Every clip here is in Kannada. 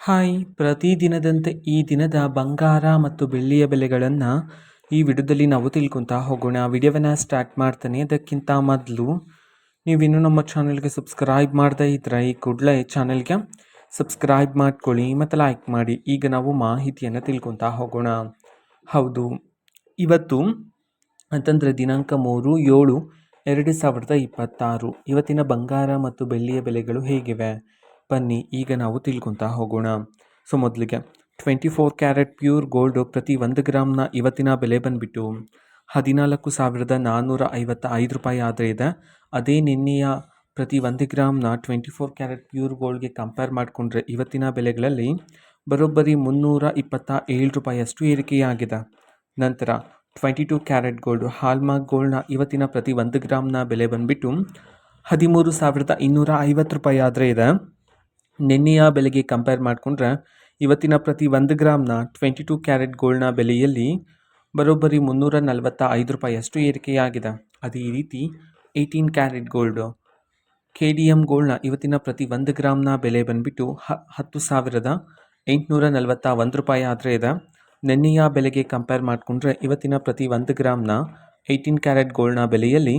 ಹಾಯ್ ಪ್ರತಿದಿನದಂತೆ ಈ ದಿನದ ಬಂಗಾರ ಮತ್ತು ಬೆಳ್ಳಿಯ ಬೆಲೆಗಳನ್ನು ಈ ವಿಡಿಯೋದಲ್ಲಿ ನಾವು ತಿಳ್ಕೊತಾ ಹೋಗೋಣ. ವಿಡಿಯೋವನ್ನು ಸ್ಟಾರ್ಟ್ ಮಾಡ್ತಾನೆ ಅದಕ್ಕಿಂತ ಮೊದಲು ನೀವಿನ್ನೂ ನಮ್ಮ ಚಾನಲ್ಗೆ ಸಬ್ಸ್ಕ್ರೈಬ್ ಮಾಡದೇ ಇದ್ದರೆ ಈ ಕೂಡಲೇ ಚಾನಲ್ಗೆ ಸಬ್ಸ್ಕ್ರೈಬ್ ಮಾಡ್ಕೊಳ್ಳಿ ಮತ್ತು ಲೈಕ್ ಮಾಡಿ. ಈಗ ನಾವು ಮಾಹಿತಿಯನ್ನು ತಿಳ್ಕೊತಾ ಹೋಗೋಣ. ಹೌದು, ಇವತ್ತು ಅಂತಂದರೆ ದಿನಾಂಕ 3/7/2026 ಇವತ್ತಿನ ಬಂಗಾರ ಮತ್ತು ಬೆಳ್ಳಿಯ ಬೆಲೆಗಳು ಹೇಗಿವೆ ಬನ್ನಿ ಈಗ ನಾವು ತಿಳ್ಕೊತಾ ಹೋಗೋಣ. ಸೊ ಮೊದಲಿಗೆ 24 ಕ್ಯಾರೆಟ್ ಪ್ಯೂರ್ ಗೋಲ್ಡ್ ಪ್ರತಿ 1 ಗ್ರಾಮ್ನ ಇವತ್ತಿನ ಬೆಲೆ ಬಂದುಬಿಟ್ಟು 14,455 ರೂಪಾಯಿ ಆದರೆ ಇದೆ. ಅದೇ ನಿನ್ನೆಯ ಪ್ರತಿ 1 ಗ್ರಾಮ್ನ 24 ಕ್ಯಾರೆಟ್ ಪ್ಯೂರ್ ಗೋಲ್ಡ್ಗೆ ಕಂಪೇರ್ ಮಾಡಿಕೊಂಡ್ರೆ ಇವತ್ತಿನ ಬೆಲೆಗಳಲ್ಲಿ ಬರೋಬ್ಬರಿ 327 ರೂಪಾಯಿಯಷ್ಟು ಏರಿಕೆಯಾಗಿದೆ. ನಂತರ 22 ಕ್ಯಾರೆಟ್ ಗೋಲ್ಡ್ ಹಾಲ್ಮಾರ್ಕ್ ಗೋಲ್ಡ್ನ ಇವತ್ತಿನ ಪ್ರತಿ 1 ಗ್ರಾಮ್ನ ಬೆಲೆ ಬಂದುಬಿಟ್ಟು 13,250 ರೂಪಾಯಿ ಆದರೆ ಇದೆ. ನಿನ್ನೆಯ ಬೆಲೆಗೆ ಕಂಪೇರ್ ಮಾಡಿಕೊಂಡ್ರೆ ಇವತ್ತಿನ ಪ್ರತಿ 1 ಗ್ರಾಮ್ನ 22 ಕ್ಯಾರೆಟ್ ಗೋಲ್ಡ್ನ ಬೆಲೆಯಲ್ಲಿ ಬರೋಬ್ಬರಿ 345 ರೂಪಾಯಿಯಷ್ಟು ಏರಿಕೆಯಾಗಿದೆ. ಅದೇ ರೀತಿ 18 ಕ್ಯಾರೆಟ್ ಗೋಲ್ಡ್ KDM ಗೋಲ್ಡ್ನ ಇವತ್ತಿನ ಪ್ರತಿ 1 ಗ್ರಾಮ್ನ ಬೆಲೆ ಬಂದುಬಿಟ್ಟು 10,841 ರೂಪಾಯಿ ಆದರೆ ಇದೆ. ನಿನ್ನೆಯ ಬೆಲೆಗೆ ಕಂಪೇರ್ ಮಾಡಿಕೊಂಡ್ರೆ ಇವತ್ತಿನ ಪ್ರತಿ 1 ಗ್ರಾಮ್ನ 18 ಕ್ಯಾರೆಟ್ ಗೋಲ್ಡ್ನ ಬೆಲೆಯಲ್ಲಿ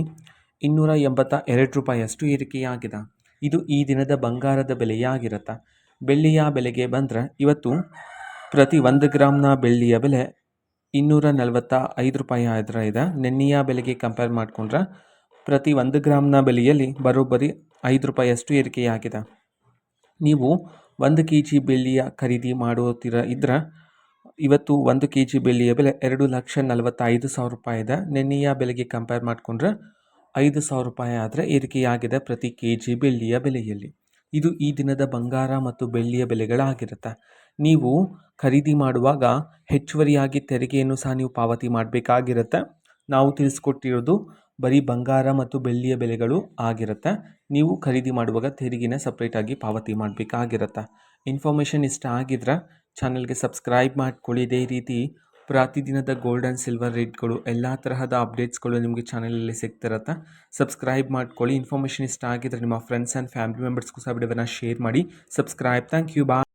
282 ರೂಪಾಯಿಯಷ್ಟು ಏರಿಕೆಯಾಗಿದೆ. ಇದು ಈ ದಿನದ ಬಂಗಾರದ ಬೆಲೆಯಾಗಿರುತ್ತೆ. ಬೆಳ್ಳಿಯ ಬೆಲೆಗೆ ಬಂದರೆ ಇವತ್ತು ಪ್ರತಿ 1 ಗ್ರಾಮ್ನ ಬೆಳ್ಳಿಯ ಬೆಲೆ 245 ರೂಪಾಯಿ ಆದರೆ ಇದೆ. ನಿನ್ನೆಯ ಬೆಲೆಗೆ ಕಂಪೇರ್ ಮಾಡಿಕೊಂಡ್ರೆ ಪ್ರತಿ 1 ಗ್ರಾಮ್ನ ಬೆಲೆಯಲ್ಲಿ ಬರೋಬ್ಬರಿ 5 ರೂಪಾಯಿಯಷ್ಟು ಏರಿಕೆಯಾಗಿದೆ. ನೀವು 1 kg ಬೆಳ್ಳಿಯ ಖರೀದಿ ಮಾಡುತ್ತೀರ ಇದ್ದರೆ ಇವತ್ತು 1 kg ಬೆಳ್ಳಿಯ ಬೆಲೆ 2,45,000 ರೂಪಾಯಿ ಇದೆ. ನಿನ್ನೆಯ ಬೆಲೆಗೆ ಕಂಪೇರ್ ಮಾಡಿಕೊಂಡ್ರೆ 5,000 ರೂಪಾಯಿ ಆದರೆ ಏರಿಕೆಯಾಗಿದೆ ಪ್ರತಿ kg ಬೆಳ್ಳಿಯ ಬೆಲೆಯಲ್ಲಿ. ಇದು ಈ ದಿನದ ಬಂಗಾರ ಮತ್ತು ಬೆಳ್ಳಿಯ ಬೆಲೆಗಳಾಗಿರುತ್ತೆ. ನೀವು ಖರೀದಿ ಮಾಡುವಾಗ ಹೆಚ್ಚುವರಿಯಾಗಿ ತೆರಿಗೆಯನ್ನು ಸಹ ನೀವು ಪಾವತಿ ಮಾಡಬೇಕಾಗಿರುತ್ತೆ. ನಾವು ತಿಳಿಸ್ಕೊಟ್ಟಿರೋದು ಬರೀ ಬಂಗಾರ ಮತ್ತು ಬೆಳ್ಳಿಯ ಬೆಲೆಗಳು ಆಗಿರುತ್ತೆ. ನೀವು ಖರೀದಿ ಮಾಡುವಾಗ ತೆರಿಗೆನ ಸಪ್ರೇಟಾಗಿ ಪಾವತಿ ಮಾಡಬೇಕಾಗಿರುತ್ತೆ. ಇನ್ಫಾರ್ಮೇಷನ್ ಇಷ್ಟ ಆಗಿದ್ರೆ ಚಾನಲ್ಗೆ ಸಬ್ಸ್ಕ್ರೈಬ್ ಮಾಡ್ಕೊಳ್ಳಿ. ಇದೇ ರೀತಿ ಪ್ರತಿದಿನದ ಗೋಲ್ಡ್ ಆ್ಯಂಡ್ ಸಿಲ್ವರ್ ರೇಟ್ಗಳು ಎಲ್ಲ ತರಹದ ಅಪ್ಡೇಟ್ಸ್ಗಳು ನಿಮಗೆ ಚಾನಲಲ್ಲಿ ಸಿಗ್ತಿರುತ್ತೆ. ಸಬ್ಸ್ಕ್ರೈಬ್ ಮಾಡ್ಕೊಳ್ಳಿ. ಇನ್ಫಾರ್ಮೇಷನ್ ಇಷ್ಟ ಆಗಿದ್ರೆ ನಿಮ್ಮ ಫ್ರೆಂಡ್ಸ್ ಆ್ಯಂಡ್ ಫ್ಯಾಮಿಲಿ ಮೆಂಬರ್ಸ್ಗೂ ಸಹ ವಿಡಿಯೋವನ್ನು ಶೇರ್ ಮಾಡಿ. ಸಬ್ಸ್ಕ್ರೈಬ್. Thank you. ಬಾಯ್.